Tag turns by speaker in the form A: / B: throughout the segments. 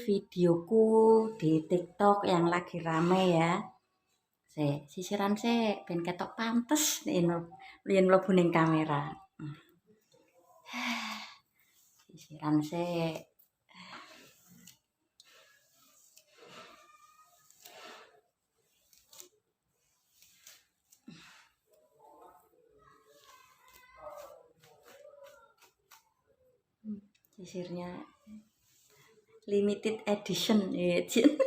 A: videoku di TikTok yang lagi rame ya. Sisiran ben ketok pantes yen mlebu ning kamera. Sisiran sisirnya limited edition ya, Cin.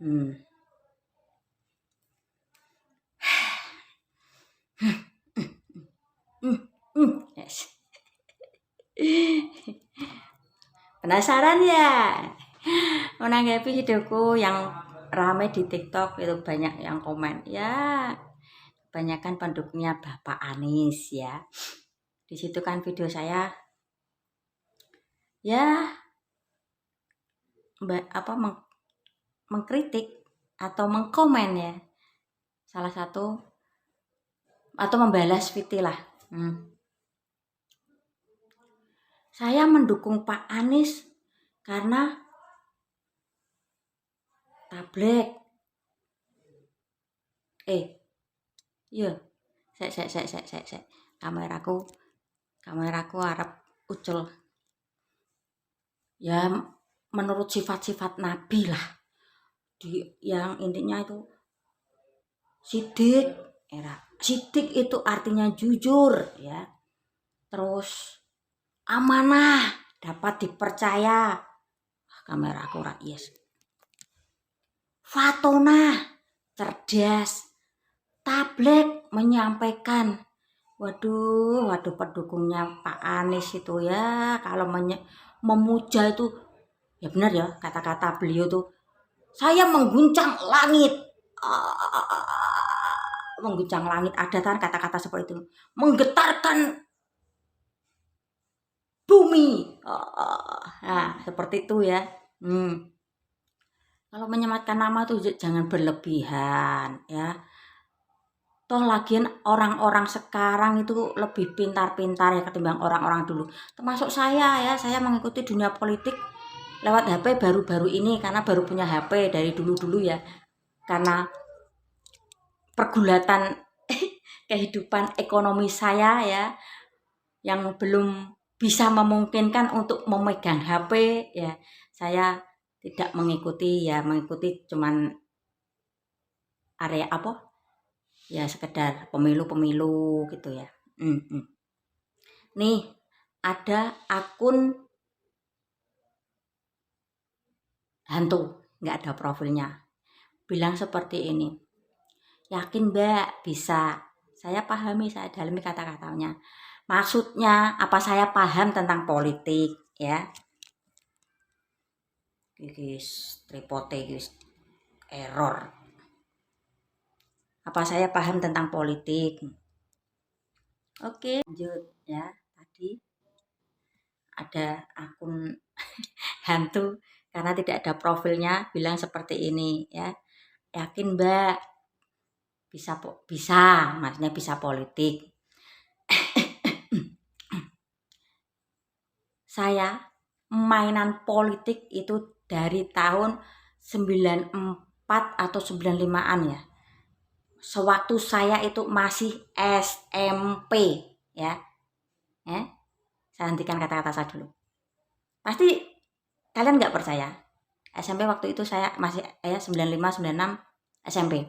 A: Hmm. Yes. Penasaran ya? Menanggapi videoku yang rame di TikTok itu banyak yang komen. Ya, kebanyakan pendukungnya Bapak Anies ya. Di situ kan video saya ya mengkritik atau mengkomen ya. Salah satu atau membalas Viti lah. Saya mendukung Pak Anies karena tablet. Iya. Sek. Kameraku arep ucul. Ya menurut sifat-sifat Nabi lah. Yang intinya itu sidik. Sidik itu artinya jujur ya. Terus amanah, dapat dipercaya. Kameraku ora yes. Fatona, cerdas. Tablet menyampaikan. Waduh pendukungnya Pak Anies itu ya, kalau memuja itu ya benar ya kata-kata beliau tuh. Saya mengguncang langit. Mengguncang langit, ada kan kata-kata seperti itu. Menggetarkan bumi. Nah, seperti itu ya. Kalau menyematkan nama tuh jangan berlebihan ya. Toh lagian orang-orang sekarang itu lebih pintar-pintar ya ketimbang orang-orang dulu. Termasuk saya ya, saya mengikuti dunia politik lewat HP baru-baru ini karena baru punya HP dari dulu-dulu ya. Karena pergulatan kehidupan ekonomi saya ya yang belum bisa memungkinkan untuk memegang HP ya. Saya tidak mengikuti cuman area apa? Ya sekedar pemilu gitu ya. Nih ada akun hantu, nggak ada profilnya. Bilang seperti ini. Yakin Mbak bisa? Saya pahami, saya dalami kata-katanya. Maksudnya apa saya paham tentang politik ya. Guys, tripote guys. Error. Apa saya paham tentang politik? Oke, lanjut ya. Tadi ada akun hantu karena tidak ada profilnya bilang seperti ini ya. Yakin Mbak bisa, maksudnya bisa politik. Saya mainan politik itu dari tahun 94 atau 95-an ya. Sewaktu saya itu masih SMP ya. Saya hentikan kata-kata saya dulu. Pasti kalian nggak percaya. SMP waktu itu saya masih 95, 96 SMP.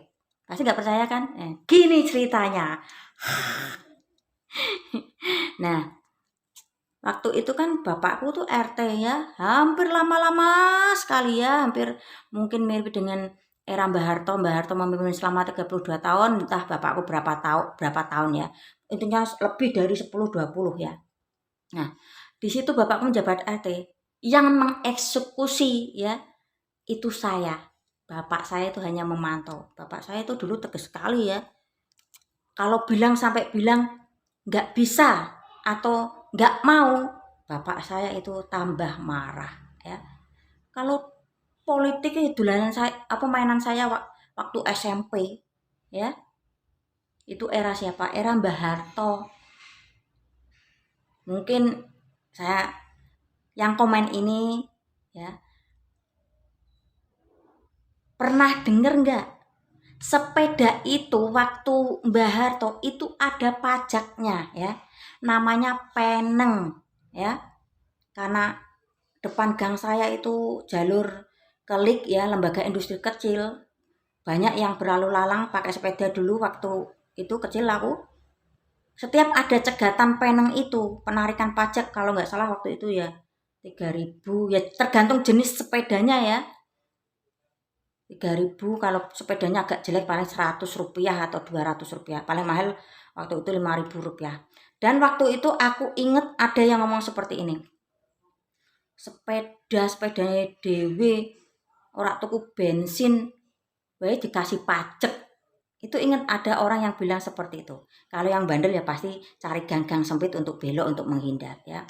A: Pasti nggak percaya kan? Gini ceritanya. Nah, waktu itu kan bapakku tuh RT ya, hampir lama-lama sekali ya, hampir mungkin mirip dengan era Mbah Harto. Mbah Harto memimpin selama 32 tahun, entah bapakku berapa tahun ya. Intinya lebih dari 10-20 ya. Nah, di situ bapakku menjabat RT. Yang mengeksekusi ya, itu saya. Bapak saya itu hanya memantau. Bapak saya itu dulu tegas sekali ya. Kalau sampai bilang nggak bisa atau nggak mau, bapak saya itu tambah marah ya. Kalau politik itu dolanan saya, mainan saya waktu SMP ya. Itu era siapa? Era Mbah Harto. Mungkin saya yang komen ini ya pernah denger nggak? Sepeda itu waktu Mbah Harto itu ada pajaknya ya. Namanya peneng ya. Karena depan gang saya itu jalur kelik ya, lembaga industri kecil. Banyak yang berlalu lalang pakai sepeda dulu waktu itu kecil aku. Setiap ada cegatan peneng itu, penarikan pajak kalau nggak salah waktu itu ya 3.000 ya, tergantung jenis sepedanya ya. 3.000 kalau sepedanya agak jelek paling 100 rupiah atau 200 rupiah. Paling mahal waktu itu 5.000 rupiah. Dan waktu itu aku inget ada yang ngomong seperti ini. Sepedanya dewe ora tuku bensin wae dikasih pajak. Itu ingat ada orang yang bilang seperti itu. Kalau yang bandel ya pasti cari gang-gang sempit untuk belok untuk menghindar ya.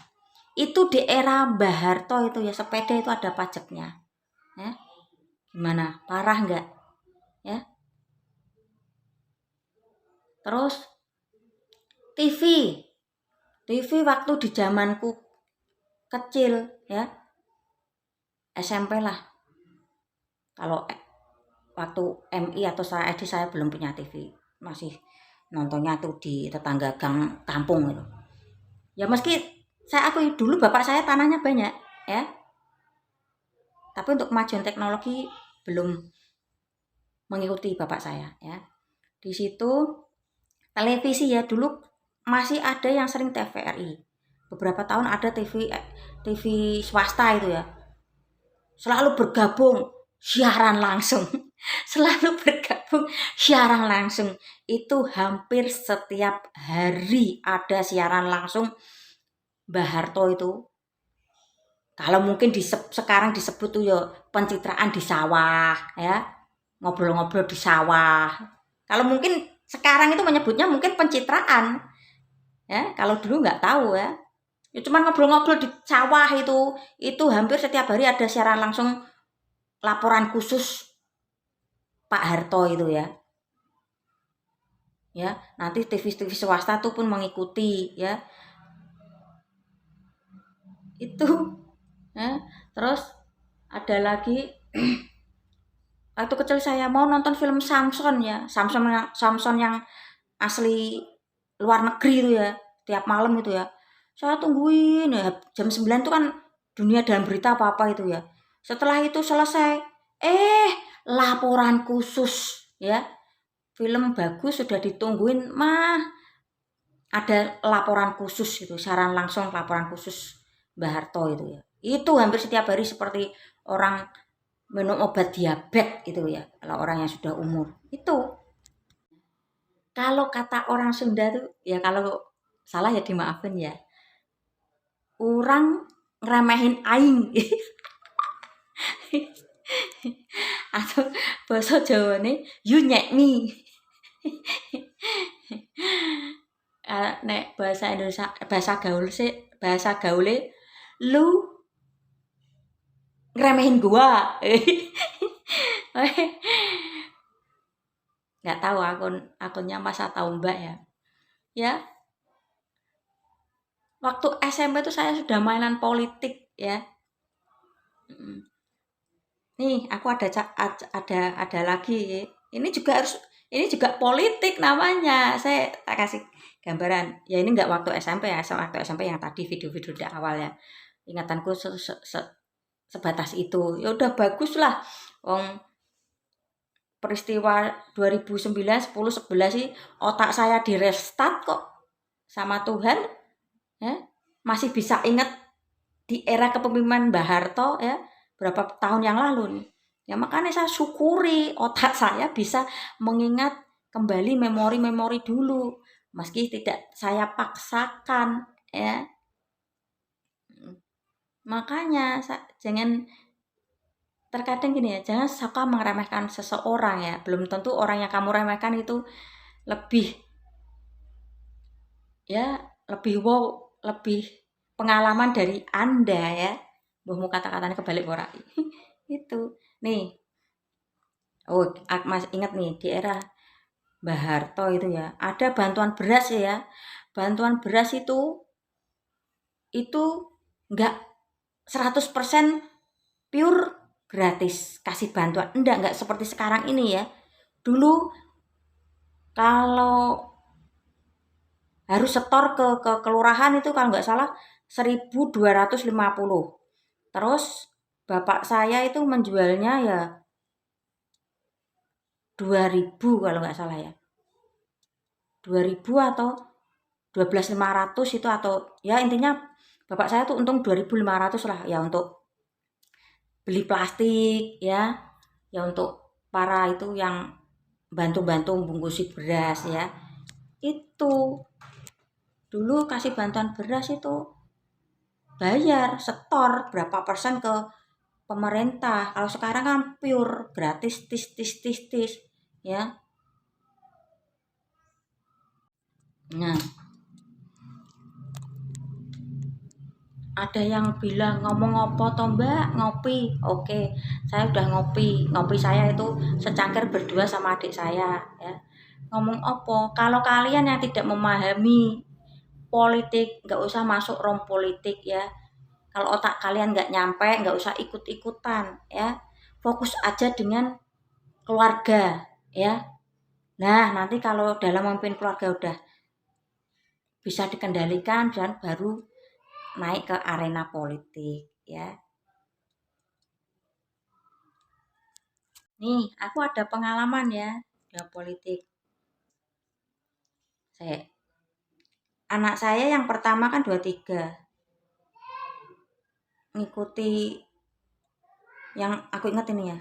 A: Itu di era Mbah Harto itu ya, sepeda itu ada pajaknya. Ya. Gimana? Parah nggak? Ya. Terus TV. TV waktu di zamanku kecil ya. SMP lah. Kalau waktu MI atau saya SD saya belum punya TV. Masih nontonnya tuh di tetangga gang kampung gitu. Ya meski saya akui dulu bapak saya tanahnya banyak ya. Tapi untuk kemajuan teknologi belum mengikuti bapak saya ya. Di situ televisi ya dulu masih ada yang sering TVRI. Beberapa tahun ada TV swasta itu ya. Selalu bergabung siaran langsung. Selalu bergabung siaran langsung. Itu hampir setiap hari ada siaran langsung Mbah Harto itu. Kalau mungkin sekarang disebut tuh ya pencitraan di sawah ya. Ngobrol-ngobrol di sawah. Kalau mungkin sekarang itu menyebutnya mungkin pencitraan. Ya, kalau dulu nggak tahu ya. Ya cuman ngobrol-ngobrol di sawah itu hampir setiap hari ada siaran langsung laporan khusus Pak Harto itu ya. Ya, nanti TV swasta tuh pun mengikuti ya. Itu ya. Terus ada lagi waktu kecil saya mau nonton film Samson ya. Samson yang asli luar negeri itu ya. Tiap malam itu ya. Saya tungguin ya jam 9 itu kan dunia dalam berita apa-apa itu ya. Setelah itu selesai, laporan khusus ya. Film bagus sudah ditungguin mah ada laporan khusus itu, saran langsung laporan khusus Mbah Harto itu ya. Itu hampir setiap hari seperti orang minum obat diabetes itu ya, kalau orang yang sudah umur. Itu kalau kata orang Sunda tuh ya kalau salah ya dimaafin ya. Orang ngeremehin aing. Atau bahasa Jawane you nyek me. Nek bahasa Indonesia bahasa gaule lu ngeremehin gua. Nggak tahu akunnya Mas atau Mbak ya. Ya, waktu SMP itu saya sudah mainan politik ya. Nih, aku ada lagi. Ini juga politik namanya. Saya tak kasih gambaran. Ya ini nggak waktu SMP ya, waktu SMP yang tadi video-video di awal ya. Ingatanku sebatas itu. Ya udah bagus lah. Peristiwa 2009, 10, 11 sih otak saya di restart kok sama Tuhan. Ya. Masih bisa ingat di era kepemimpinan Mbah Harto ya. Berapa tahun yang lalu nih. Ya makanya saya syukuri otak saya bisa mengingat kembali memori-memori dulu. Meski tidak saya paksakan ya. Makanya jangan terkadang gini ya, jangan suka meremehkan seseorang ya. Belum tentu orang yang kamu remehkan itu lebih lebih pengalaman dari Anda ya. Mbahmu kata-katanya kebalik ora. Itu. Nih. Oh, Mas ingat nih di era Mbah Harto itu ya, ada bantuan beras ya. Bantuan beras itu enggak 100% pure gratis kasih bantuan. Enggak seperti sekarang ini ya. Dulu kalau harus setor ke kelurahan itu kalau nggak salah 1.250. Terus bapak saya itu menjualnya ya 2.000 kalau nggak salah ya. 2.000 atau 12.500 itu, atau ya intinya bapak saya tuh untung 2.500 lah ya untuk beli plastik ya. Ya untuk para itu yang bantu-bantu bungkusi beras ya. Itu dulu kasih bantuan beras itu bayar setor berapa persen ke pemerintah. Kalau sekarang kan pure gratis tis tis tis tis ya. Nah, ada yang bilang ngomong apa toh Mbak, ngopi. Oke, saya udah ngopi. Ngopi saya itu secangkir berdua sama adik saya ya. Ngomong apa? Kalau kalian yang tidak memahami politik, nggak usah masuk rom politik ya. Kalau otak kalian nggak nyampe, nggak usah ikut-ikutan ya. Fokus aja dengan keluarga ya. Nah, nanti kalau dalam memimpin keluarga udah bisa dikendalikan dan baru naik ke arena politik ya. Nih, aku ada pengalaman ya di politik. Anak saya yang pertama kan 23. Ngikuti yang aku ingat ini ya.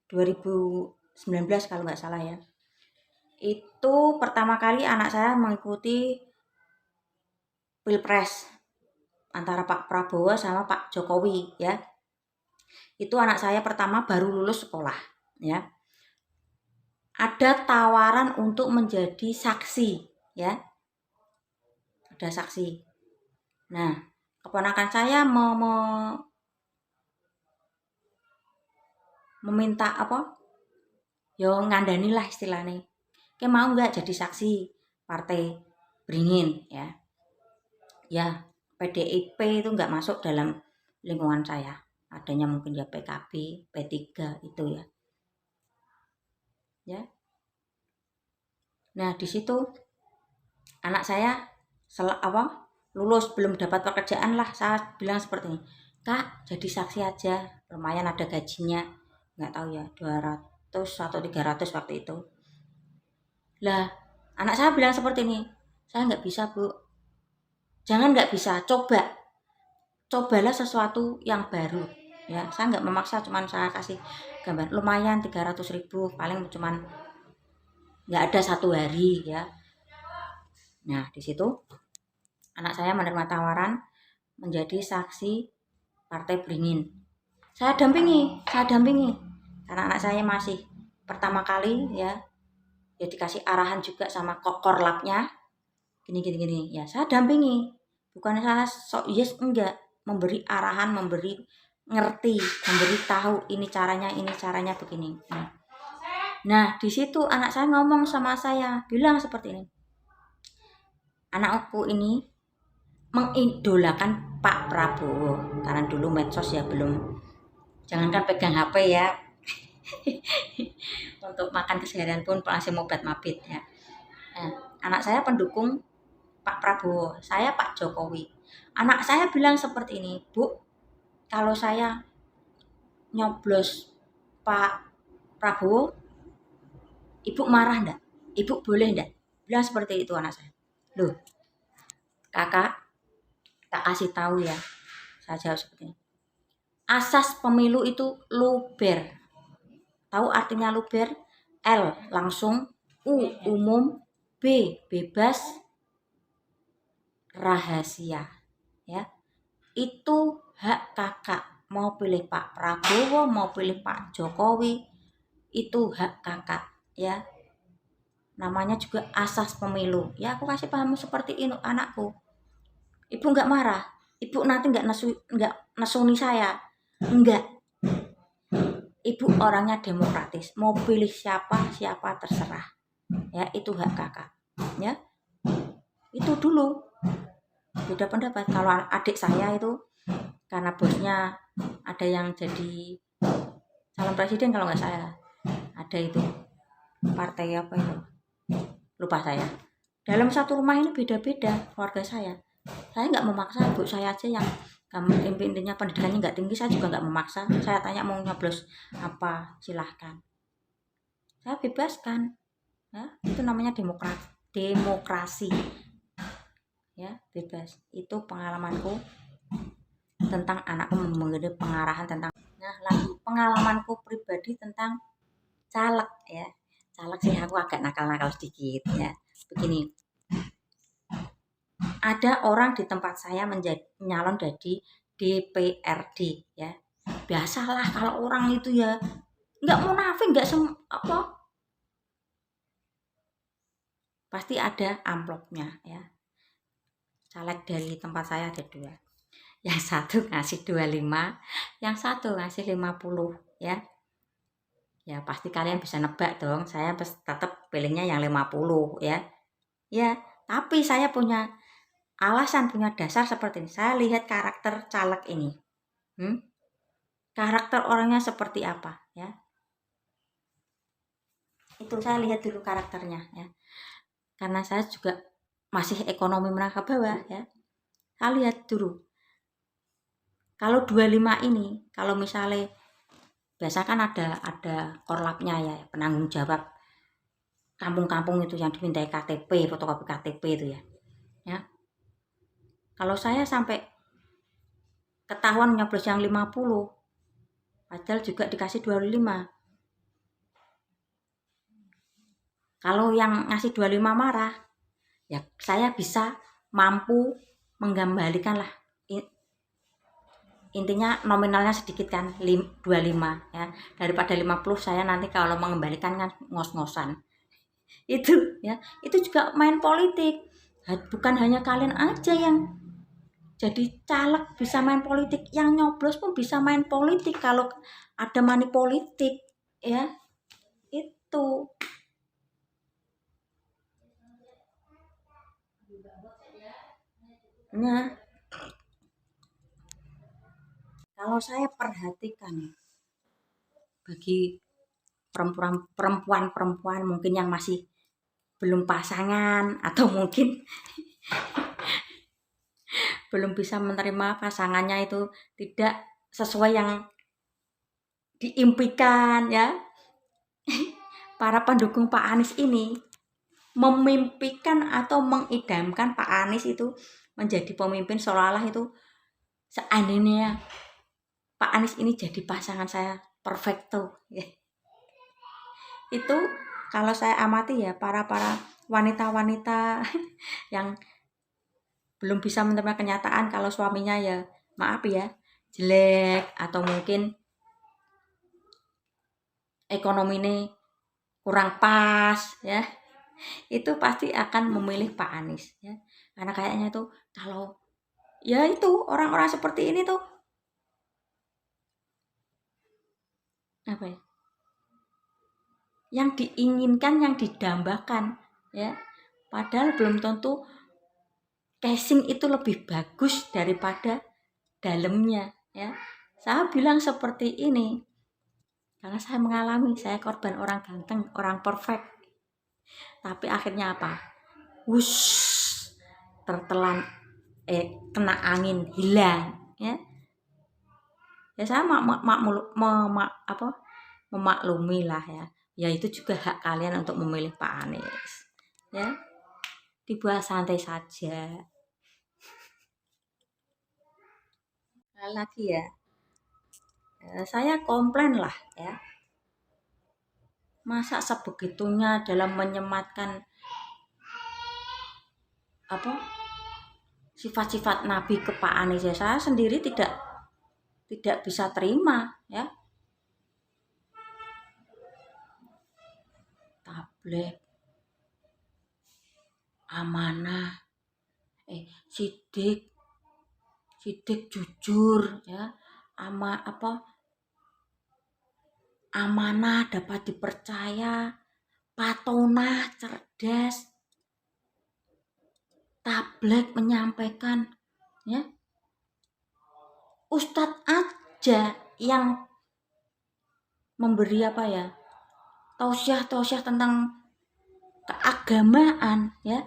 A: 2019 kalau nggak salah ya. Itu pertama kali anak saya mengikuti Pilpres antara Pak Prabowo sama Pak Jokowi ya. Itu anak saya pertama baru lulus sekolah ya. Ada tawaran untuk menjadi saksi ya. Ada saksi. Nah, keponakan saya meminta apa? Yo ngandani lah istilahnya. Kayak mau nggak jadi saksi partai Beringin ya. Ya, PDIP itu nggak masuk dalam lingkungan saya. Adanya mungkin ya PKB, P3 itu ya. Ya. Nah, di situ anak saya lulus belum dapat pekerjaan lah, saya bilang seperti ini. Kak, jadi saksi aja, lumayan ada gajinya. Nggak tahu ya, 200 atau 300 waktu itu. Lah, anak saya bilang seperti ini. Saya nggak bisa, Bu. Jangan nggak bisa, cobalah sesuatu yang baru ya. Saya nggak memaksa, cuman saya kasih gambar lumayan 300.000, paling cuman nggak ada 1 hari ya. Nah, di situ anak saya menerima tawaran menjadi saksi Partai Beringin. Saya dampingi karena anak saya masih pertama kali ya dikasih arahan juga sama korlapnya gini ya. Saya dampingi, bukan saya sok yes, enggak, memberi arahan, memberi ngerti, memberi tahu ini caranya begini. Nah, di situ anak saya ngomong sama saya, bilang seperti ini. Anakku ini mengidolakan Pak Prabowo karena dulu medsos ya belum, jangankan pegang HP ya. Untuk makan keseharian pun masih mobat mabit ya. Nah, anak saya pendukung Pak Prabowo, saya Pak Jokowi. Anak saya bilang seperti ini, Bu, kalau saya nyoblos Pak Prabowo, Ibu marah enggak? Ibu boleh enggak? Bilang seperti itu anak saya. Loh, Kakak, tak kasih tahu ya. Saya jawab seperti ini. Asas pemilu itu luber. Tahu artinya luber? L langsung, U umum, B bebas, rahasia ya. Itu hak kakak, mau pilih Pak Prabowo, mau pilih Pak Jokowi, itu hak kakak ya. Namanya juga asas pemilu ya. Aku kasih paham seperti ini anakku. Ibu nggak marah, ibu nanti nggak nesuni saya, enggak. Ibu orangnya demokratis, mau pilih siapa terserah ya, itu hak kakak, ya. Itu dulu beda pendapat. Kalau adik saya itu karena bosnya ada yang jadi calon presiden kalau nggak salah, ada itu partai apa itu, lupa saya. Dalam satu rumah ini beda-beda keluarga saya nggak memaksa. Ibu saya aja yang intinya pendidikannya nggak tinggi, saya juga nggak memaksa. Saya tanya mau nyoblos apa, silahkan, saya bebaskan, ya. Itu namanya demokrasi, ya, bebas. Itu pengalamanku tentang anakku mengenai pengarahan tentang. Nah, lagi pengalamanku pribadi tentang caleg, ya. Caleg sih aku agak nakal-nakal sedikit, ya. Begini, ada orang di tempat saya menjadi nyalon jadi DPRD, ya. Biasalah kalau orang itu ya nggak munafik, nggak apa, pasti ada amplopnya, ya. Caleg dari tempat saya ada 2. Yang satu ngasih 25, yang satu ngasih 50, ya. Ya pasti kalian bisa nebak dong, saya tetap pilihnya yang 50, ya. Ya, tapi saya punya alasan, punya dasar seperti ini. Saya lihat karakter caleg ini. Karakter orangnya seperti apa, ya. Itu saya lihat dulu karakternya, ya. Karena saya juga masih ekonomi menengah ke bawah, ya. Saya lihat dulu. Kalau 25 ini, kalau misalnya biasa kan ada korlapnya, ya, penanggung jawab kampung-kampung itu yang dimintai KTP, fotokopi KTP itu, ya. Ya. Kalau saya sampai ketahuan nyoblos yang 50, padahal juga dikasih 25. Kalau yang ngasih 25 marah, ya saya bisa mampu mengembalikan lah. Intinya nominalnya sedikit kan, 25, ya. Daripada 50 saya nanti kalau mengembalikan kan ngos-ngosan. Itu, ya. Itu juga main politik. Bukan hanya kalian aja yang jadi caleg bisa main politik, yang nyoblos pun bisa main politik kalau ada money politik, ya. Itu. Nah, kalau saya perhatikan bagi perempuan mungkin yang masih belum pasangan atau mungkin belum bisa menerima pasangannya itu tidak sesuai yang diimpikan, ya. Para pendukung Pak Anies ini memimpikan atau mengidamkan Pak Anies itu menjadi pemimpin, seolah-olah itu seandainya Pak Anies ini jadi pasangan saya perfecto, ya. Itu kalau saya amati ya para wanita-wanita yang belum bisa menerima kenyataan kalau suaminya ya maaf ya jelek atau mungkin ekonomi ini kurang pas, ya. Itu pasti akan memilih Pak Anies, ya. Karena kayaknya tuh kalau ya itu orang-orang seperti ini tuh apa ya, yang diinginkan, yang didambakan, ya. Padahal belum tentu casing itu lebih bagus daripada dalamnya, ya. Saya bilang seperti ini karena saya mengalami, saya korban orang ganteng, orang perfect. Tapi akhirnya apa? Wush, tertelan kena angin, hilang, ya. Ya saya memaklumi lah, ya. Ya itu juga hak kalian untuk memilih Pak Anies, ya. Dibuat santai saja. Lagi ya, saya komplain lah, ya. Masa sebegitunya dalam menyematkan apa sifat-sifat Nabi ke Pak Anies, ya. Saya sendiri tidak bisa terima, ya. Tablet, amanah, sidik jujur, ya. Amanah dapat dipercaya, Patonah, cerdas, tablek menyampaikan, ya. Ustadz aja yang memberi apa ya, tausiah tentang keagamaan, ya.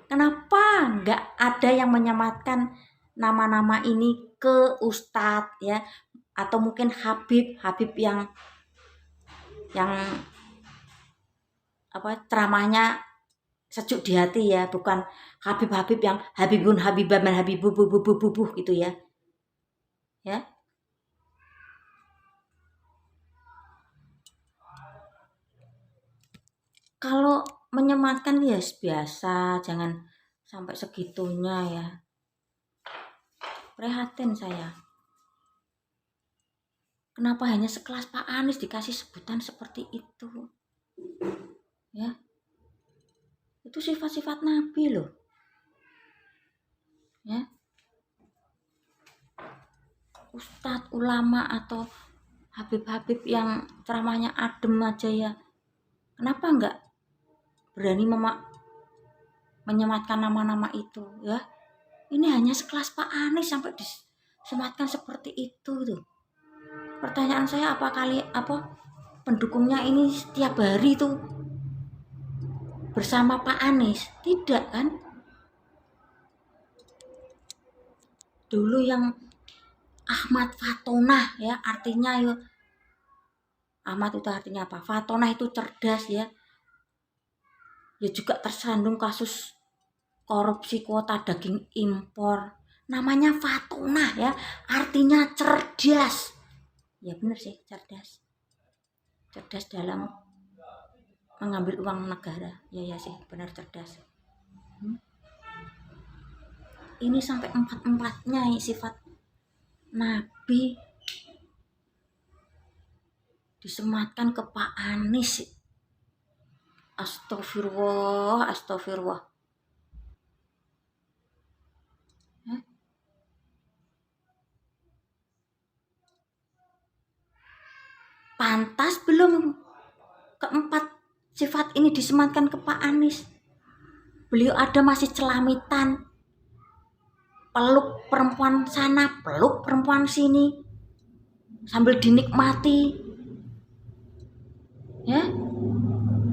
A: Kenapa nggak ada yang menyematkan nama-nama ini ke ustadz, ya, atau mungkin Habib yang apa ceramahnya sejuk di hati, ya, bukan Habib yang Habibun Habibah dan Habibu bubuh gitu, ya. Ya. Kalau menyematkan ya biasa, jangan sampai segitunya, ya. Prihatin saya. Kenapa hanya sekelas Pak Anies dikasih sebutan seperti itu? Ya. Itu sifat-sifat Nabi loh. Ya. Ustadz, ulama atau Habib yang ceramahnya adem aja, ya. Kenapa enggak berani menyematkan nama-nama itu, ya? Ini hanya sekelas Pak Anies sampai disematkan seperti itu tuh. Pertanyaan saya, apa pendukungnya ini setiap hari tuh bersama Pak Anies? Tidak kan? Dulu yang Ahmad Fatonah, ya, artinya ya, Ahmad itu artinya apa? Fatonah itu cerdas, ya. Ya juga tersandung kasus korupsi kuota daging impor. Namanya Fatonah, ya, artinya cerdas. Ya benar sih, cerdas. Cerdas dalam mengambil uang negara. Ya sih, benar cerdas. Ini sampai empat-empatnya sifat Nabi disematkan ke Pak Anies. Astagfirullah. Pantas belum keempat sifat ini disematkan ke Pak Anies? Beliau ada masih celamitan, peluk perempuan sana, peluk perempuan sini, sambil dinikmati, ya.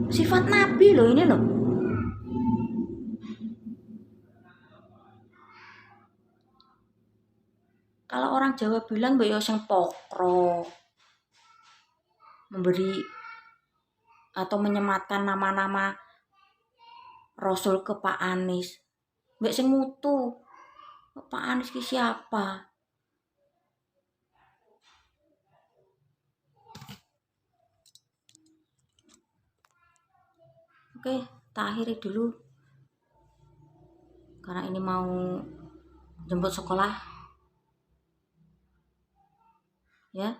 A: Sifat Nabi loh ini loh. Kalau orang Jawa bilang mbak yo sing pokro, memberi atau menyematkan nama-nama Rasul ke Pak Anies, mbak sing mutu. Pak Anies ki siapa? Oke, tak akhiri dulu karena ini mau jemput sekolah, ya.